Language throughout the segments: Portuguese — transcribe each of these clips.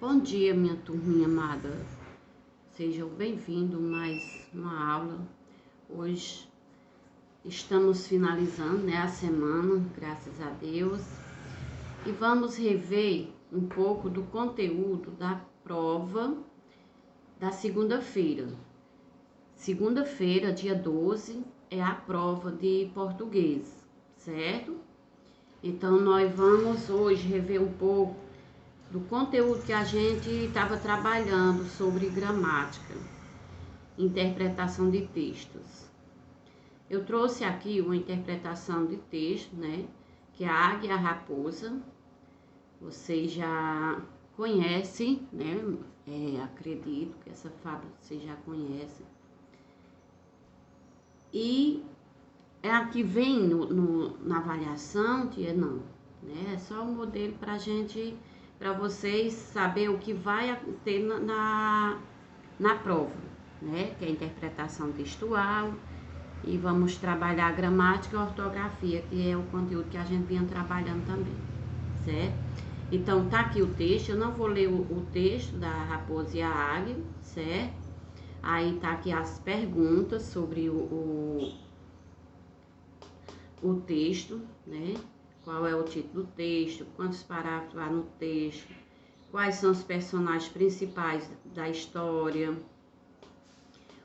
Bom dia, minha turminha amada. Sejam bem-vindos mais uma aula. Hoje estamos finalizando, a semana, graças a Deus. E vamos rever um pouco do conteúdo da prova da segunda-feira. Segunda-feira, dia 12, é a prova de português, certo? Então, nós vamos hoje rever um pouco do conteúdo que a gente estava trabalhando sobre gramática, interpretação de textos. Eu trouxe aqui uma interpretação de texto, que é a Águia e a Raposa. Vocês já conhecem, acredito que essa fábula vocês já conhecem. E aqui vem na avaliação, tia, não, é só um modelo para vocês saber o que vai ter na prova, que é a interpretação textual, e vamos trabalhar a gramática e a ortografia, que é o conteúdo que a gente vinha trabalhando também, certo? Então, tá aqui o texto, eu não vou ler o texto da Raposa e a Águia, certo? Aí tá aqui as perguntas sobre o texto, Qual é o título do texto, quantos parágrafos há no texto, quais são os personagens principais da história,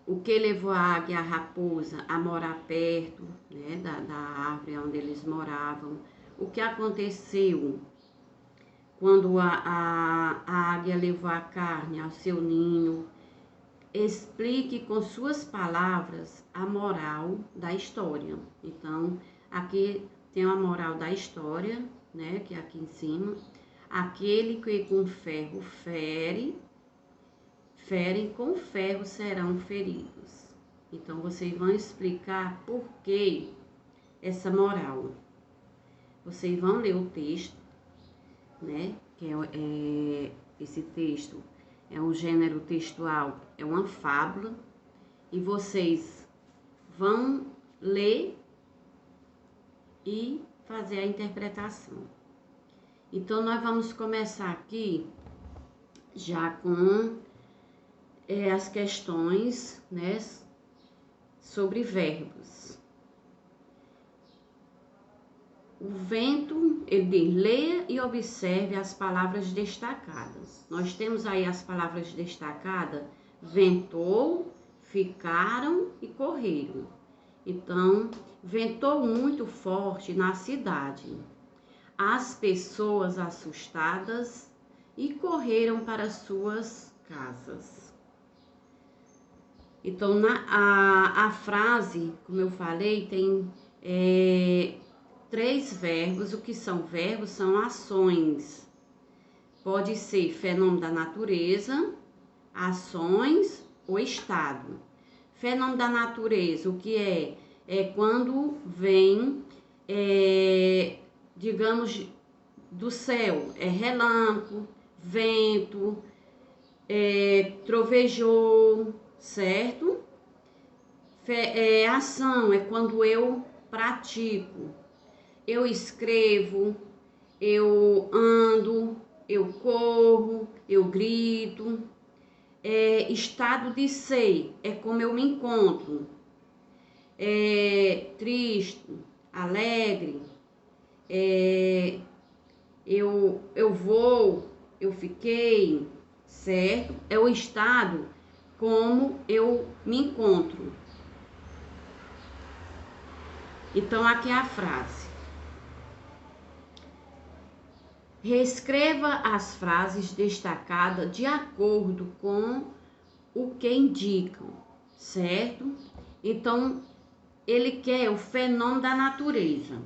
o que levou a águia e a raposa a morar perto, da árvore onde eles moravam, o que aconteceu quando a águia levou a carne ao seu ninho. Explique com suas palavras a moral da história. Então, aqui tem a moral da história, que é aqui em cima. Aquele que com ferro fere, com ferro serão feridos. Então, vocês vão explicar por que essa moral. Vocês vão ler o texto, que esse texto é um gênero textual, é uma fábula, e vocês vão ler e fazer a interpretação. Então, nós vamos começar aqui já com as questões, sobre verbos. O vento, ele diz, leia e observe as palavras destacadas. Nós temos aí as palavras destacadas, ventou, ficaram e correram. Então, ventou muito forte na cidade. As pessoas assustadas e correram para suas casas. Então, a frase, como eu falei, tem 3 verbos. O que são verbos? São ações. Pode ser fenômeno da natureza, ações ou estado. Fenômeno da natureza, o que é? É quando vem, digamos, do céu. É relâmpago, vento, trovejou, certo? Ação é quando eu pratico. Eu escrevo, eu ando, eu corro, eu grito. Estado de ser é como eu me encontro. Triste, alegre, eu vou, eu fiquei, certo? É o estado como eu me encontro. Então, aqui é a frase. Reescreva as frases destacadas de acordo com o que indicam, certo? Então, ele quer o fenômeno da natureza.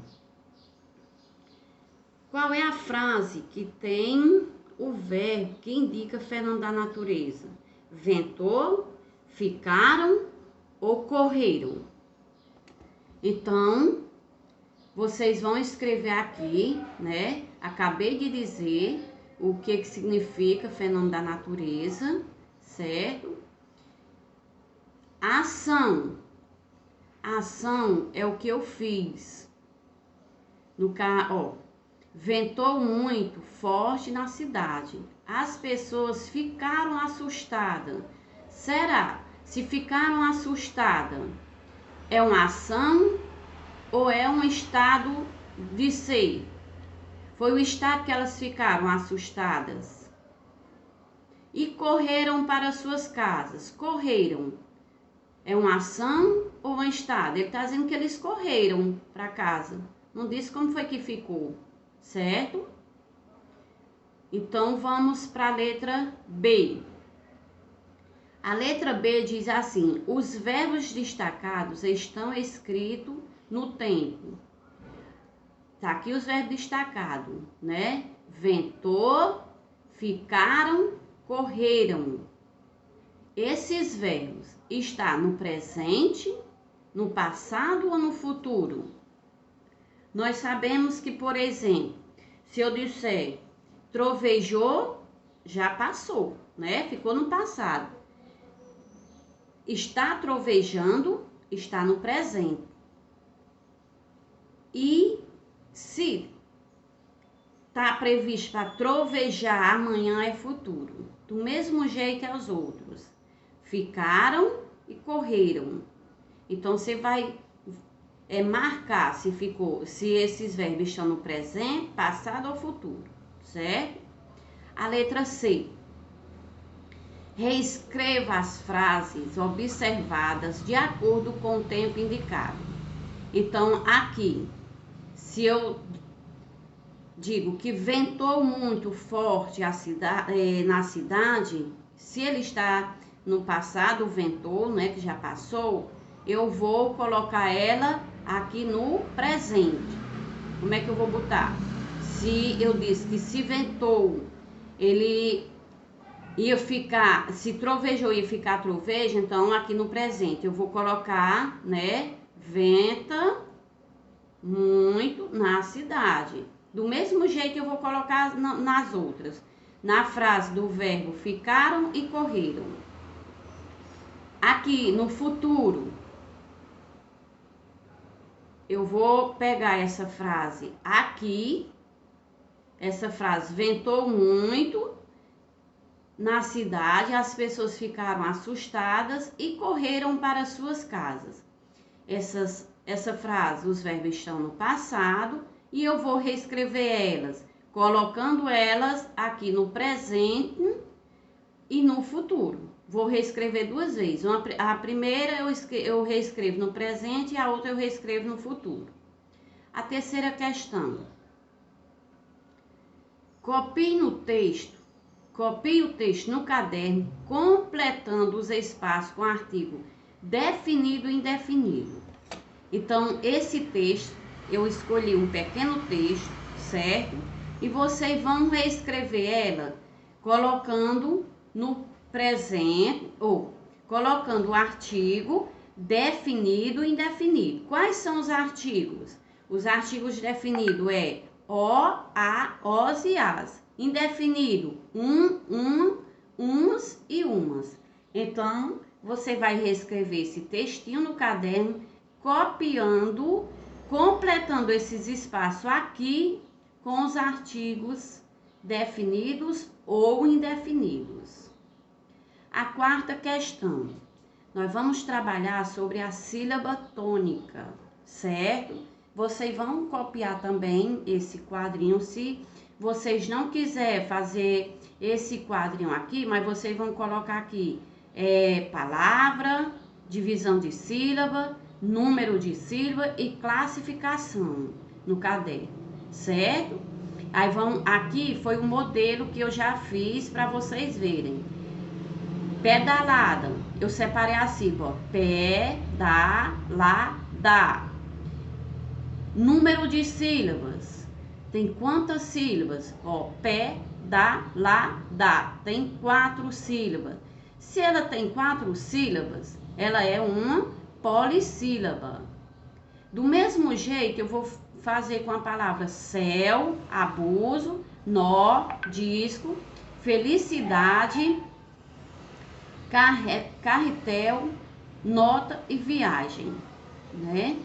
Qual é a frase que tem o verbo que indica fenômeno da natureza? Ventou, ficaram ou correram? Então, vocês vão escrever aqui, Acabei de dizer o que significa fenômeno da natureza, certo? Ação. Ação é o que eu fiz. No caso, ventou muito forte na cidade. As pessoas ficaram assustadas. Será? Se ficaram assustadas, é uma ação ou é um estado de ser? Foi o estado que elas ficaram assustadas. E correram para suas casas. Correram. É uma ação ou um estado? Ele está dizendo que eles correram para casa. Não disse como foi que ficou, certo? Então, vamos para a letra B. A letra B diz assim: os verbos destacados estão escritos no tempo. Tá aqui os verbos destacados, né? Ventou, ficaram, correram. Esses verbos estão no presente, no passado ou no futuro? Nós sabemos que, por exemplo, se eu disser trovejou, já passou, né? Ficou no passado. Está trovejando, está no presente. E se está previsto para trovejar amanhã é futuro. Do mesmo jeito que os outros. Ficaram e correram. Então, você vai marcar se esses verbos estão no presente, passado ou futuro, certo? A letra C. Reescreva as frases observadas de acordo com o tempo indicado. Então, aqui, se eu digo que ventou muito forte na cidade, se ele está no passado, ventou, né, que já passou, eu vou colocar ela aqui no presente. Como é que eu vou botar? Se eu disse que se ventou, ele ia ficar, se trovejou, ia ficar troveja, então aqui no presente eu vou colocar, né, venta muito na cidade. Do mesmo jeito eu vou colocar nas outras. Na frase do verbo ficaram e correram. Aqui no futuro, eu vou pegar essa frase aqui. Essa frase ventou muito na cidade, as pessoas ficaram assustadas e correram para suas casas. Essa frase, os verbos estão no passado e eu vou reescrever elas, colocando elas aqui no presente e no futuro. Vou reescrever duas vezes. A primeira eu reescrevo no presente e a outra eu reescrevo no futuro. A terceira questão. Copie o texto no caderno, completando os espaços com artigo definido e indefinido. Então, esse texto, eu escolhi um pequeno texto, certo? E vocês vão reescrever ela colocando no presente, ou colocando o artigo definido e indefinido. Quais são os artigos? Os artigos definidos é o, a, os e as. Indefinido, uns e umas. Então, você vai reescrever esse textinho no caderno, copiando, completando esses espaços aqui com os artigos definidos ou indefinidos. A quarta questão, nós vamos trabalhar sobre a sílaba tônica, certo? Vocês vão copiar também esse quadrinho, se vocês não quiserem fazer esse quadrinho aqui, mas vocês vão colocar aqui palavra, divisão de sílaba, número de sílaba e classificação no caderno, certo? Aí aqui foi um modelo que eu já fiz para vocês verem. Pedalada, eu separei assim, ó, pedalada. Número de sílabas, tem quantas sílabas? Ó, pedalada, tem 4 sílabas. Se ela tem 4 sílabas, ela é uma polissílaba. Do mesmo jeito, eu vou fazer com a palavra céu, abuso, nó, disco, felicidade, carretel, nota e viagem, né?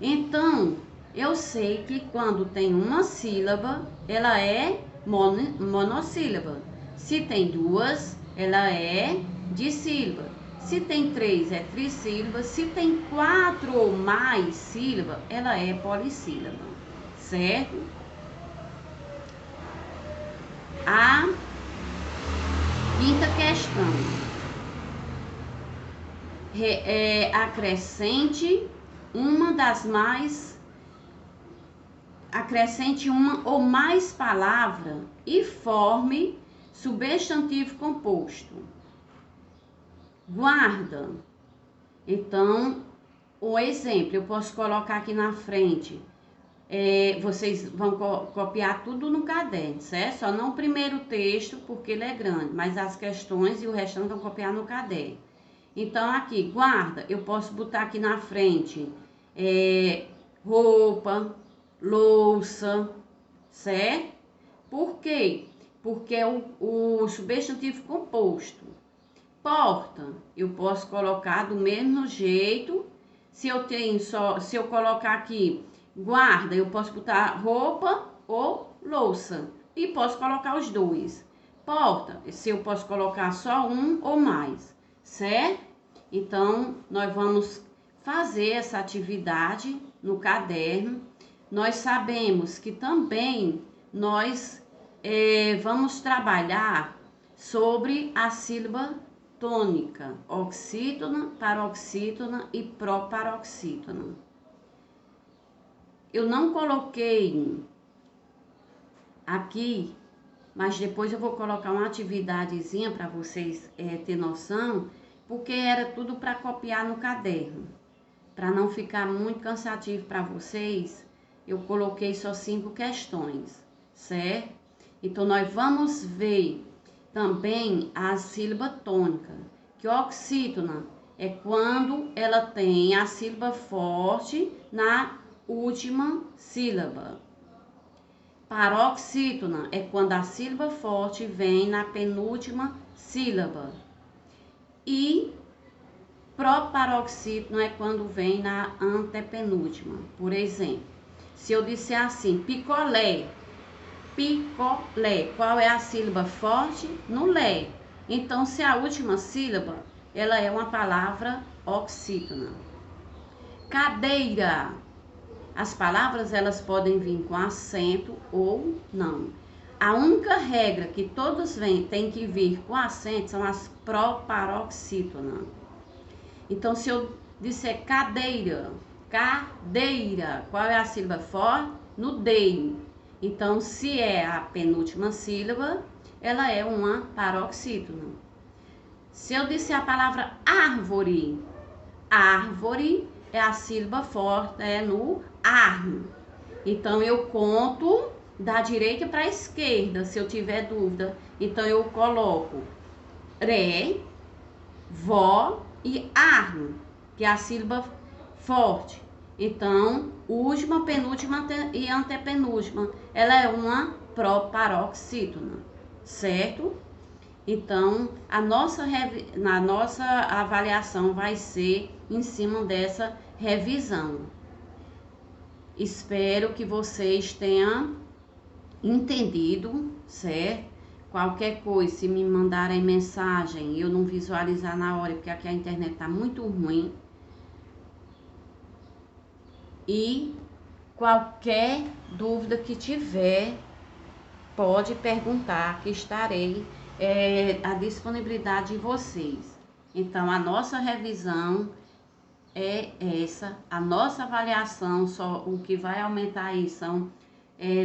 Então, Eu sei que quando tem uma sílaba, ela é monossílaba. Se tem duas, ela é dissílaba. Se tem três, é trissílaba. Se tem quatro ou mais sílabas, ela é polissílaba. Certo? A quinta questão. Acrescente uma ou mais palavras e forme substantivo composto. Guarda. Então, o exemplo, eu posso colocar aqui na frente. Vocês vão copiar tudo no caderno, certo? Só não o primeiro texto, porque ele é grande, mas as questões e o restante vão copiar no caderno. Então, aqui, guarda, eu posso botar aqui na frente roupa, louça, certo? Por quê? Porque é o substantivo composto. Porta, eu posso colocar do mesmo jeito. Se eu colocar aqui guarda, eu posso botar roupa ou louça. E posso colocar os dois. Porta, se eu posso colocar só um ou mais, certo? Então, nós vamos fazer essa atividade no caderno. Nós sabemos que também nós vamos trabalhar sobre a sílaba tônica, oxítona, paroxítona e proparoxítona. Eu não coloquei aqui, mas depois eu vou colocar uma atividadezinha para vocês ter noção, porque era tudo para copiar no caderno. Para não ficar muito cansativo para vocês, eu coloquei só 5 questões, certo? Então, nós vamos ver também a sílaba tônica, que oxítona é quando ela tem a sílaba forte na última sílaba. Paroxítona é quando a sílaba forte vem na penúltima sílaba. E proparoxítona é quando vem na antepenúltima. Por exemplo, se eu disser assim, picolé, picolé, qual é a sílaba forte? No lé. Então, se a última sílaba, ela é uma palavra oxítona. Cadeira. As palavras, elas podem vir com acento ou não. A única regra que todos têm que vir com acento são as proparoxítonas. Então, se eu disser cadeira, cadeira, qual é a sílaba forte? No D. Então, se é a penúltima sílaba, ela é uma paroxítona. Se eu disser a palavra árvore, árvore é a sílaba forte, no ar. Então, eu conto da direita para a esquerda, se eu tiver dúvida. Então, eu coloco ré, vó e ar, que é a sílaba forte. Então, última, penúltima e antepenúltima, ela é uma proparoxítona, certo? Então, a nossa avaliação vai ser em cima dessa revisão. Espero que vocês tenham entendido, certo? Qualquer coisa, se me mandarem mensagem e eu não visualizar na hora, porque aqui a internet tá muito ruim. E qualquer dúvida que tiver, pode perguntar, que estarei à disponibilidade de vocês. Então, a nossa revisão é essa, a nossa avaliação, só o que vai aumentar aí são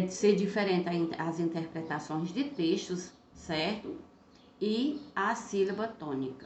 ser diferente as interpretações de textos, certo? E a sílaba tônica.